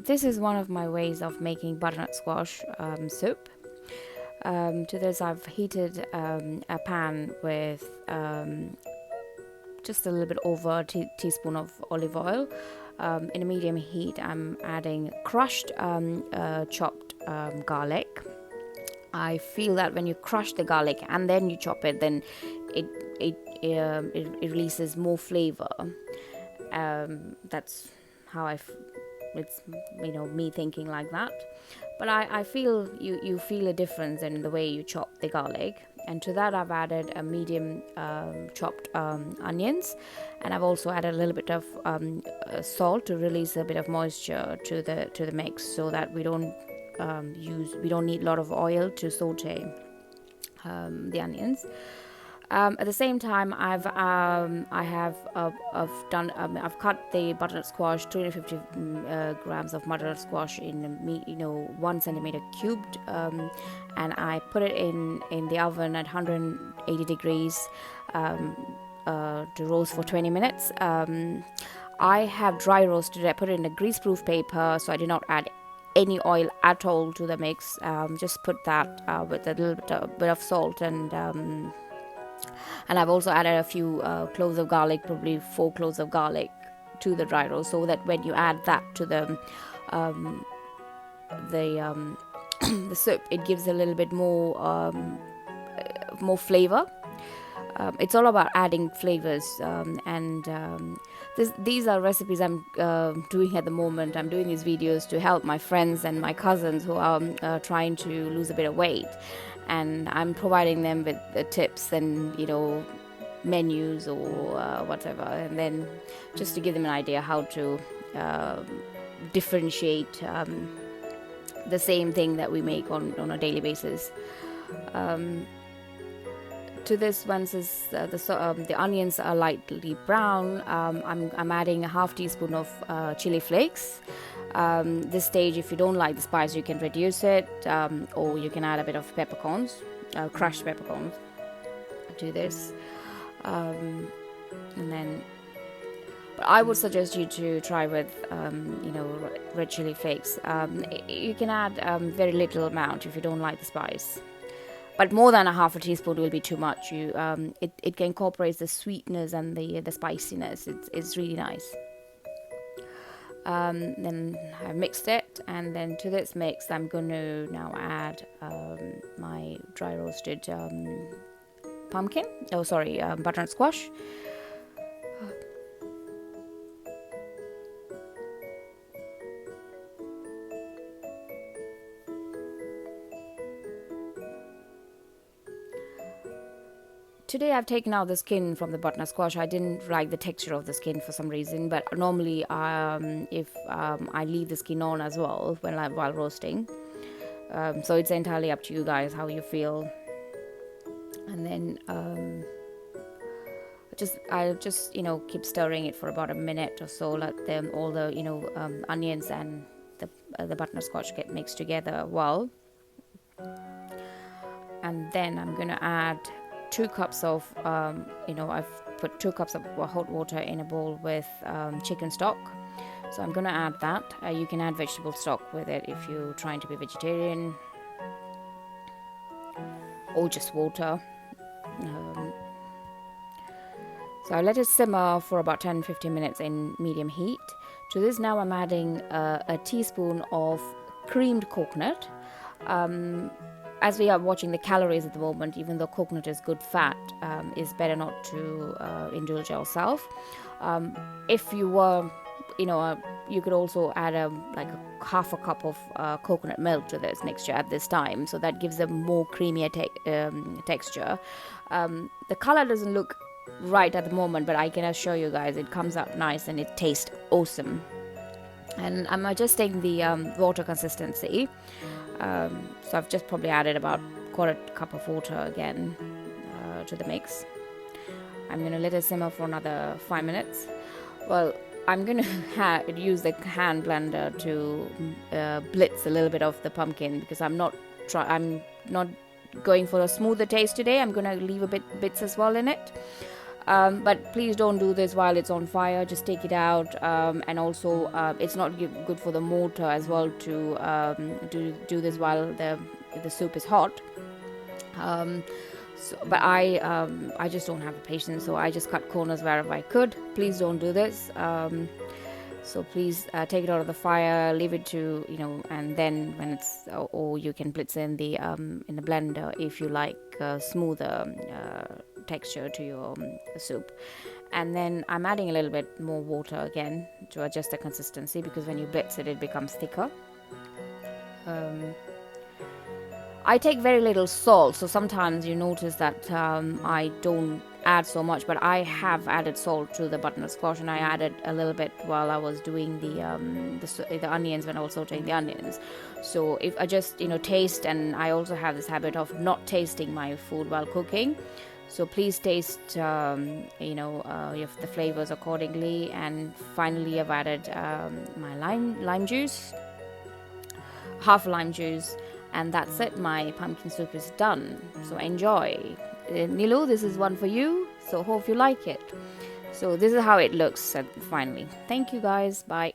This is one of my ways of making butternut squash soup. To this, I've heated a pan with just a little bit over a teaspoon of olive oil. In a medium heat, I'm adding crushed chopped garlic. I feel that when you crush the garlic and then you chop it, then it it releases more flavor. That's how it's me thinking like that. But I feel you feel a difference in the way you chop the garlic. And to that, I've added a medium chopped onions, and I've also added a little bit of salt to release a bit of moisture to the mix, so that we don't need a lot of oil to saute the onions. At the same time, I've cut the butternut squash, 250 grams of butternut squash in 1 centimeter cubed, and I put it in the oven at 180 degrees to roast for 20 minutes. I have dry roasted it. I put it in a greaseproof paper, so I did not add any oil at all to the mix. Just put that with a little bit of salt, and I've also added a few cloves of garlic, probably 4 cloves of garlic, to the dry roast, so that when you add that to the the soup, it gives a little bit more flavor. It's all about adding flavors, these are recipes I'm doing at the moment. I'm doing these videos to help my friends and my cousins who are trying to lose a bit of weight, and I'm providing them with the tips and menus or whatever, and then just to give them an idea how to differentiate the same thing that we make on a daily basis. To this, once the onions are lightly brown, I'm adding a half teaspoon of chili flakes. This stage, if you don't like the spice, you can reduce it, or you can add a bit of peppercorns, crushed peppercorns, to this. And then, but I would suggest you to try with red chili flakes. You can add very little amount if you don't like the spice, but more than a half a teaspoon will be too much. It can incorporate the sweetness and the spiciness. It's really nice. Then I've mixed it, and then to this mix I'm going to now add my dry roasted butternut squash. Today I've taken out the skin from the butternut squash. I didn't like the texture of the skin for some reason, but normally if I leave the skin on as well while roasting. So it's entirely up to you guys how you feel. And then I'll just keep stirring it for about a minute or so, let all the onions and the butternut squash get mixed together well. And then I'm gonna add 2 cups of I've put 2 cups of hot water in a bowl with chicken stock. So I'm gonna add that. You can add vegetable stock with it if you're trying to be vegetarian, or just water. So I let it simmer for about 10-15 minutes in medium heat. To this, now I'm adding a teaspoon of creamed coconut. As we are watching the calories at the moment, even though coconut is good fat, it's better not to indulge yourself. If you were, you could also add a half a cup of coconut milk to this mixture at this time, so that gives a more creamier texture. The color doesn't look right at the moment, but I can assure you guys it comes out nice and it tastes awesome. And I'm adjusting the water consistency. So I've just probably added about 1/4 cup of water again to the mix. I'm going to let it simmer for another 5 minutes. Well, I'm going to use the hand blender to blitz a little bit of the pumpkin, because I'm not going for a smoother taste today. I'm going to leave bits as well in it. But please don't do this while it's on fire. Just take it out, and also it's not good for the motor as well to do this while the soup is hot. But I just don't have the patience, so I just cut corners wherever I could. Please don't do this. So please take it out of the fire, leave it to, and then when it's, or you can blitz in the blender if you like smoother texture to your soup. And then I'm adding a little bit more water again to adjust the consistency, because when you blitz it, it becomes thicker. I take very little salt, so sometimes you notice that I don't add so much, but I have added salt to the butternut squash, and I added a little bit while I was doing the onions, when I was sauteing the onions. So if I just taste, and I also have this habit of not tasting my food while cooking, so please taste the flavors accordingly. And finally I've added my lime juice, half lime juice, and that's it. My pumpkin soup is done. So enjoy. Nilu, this is one for you. So hope you like it. So this is how it looks finally. Thank you guys. Bye.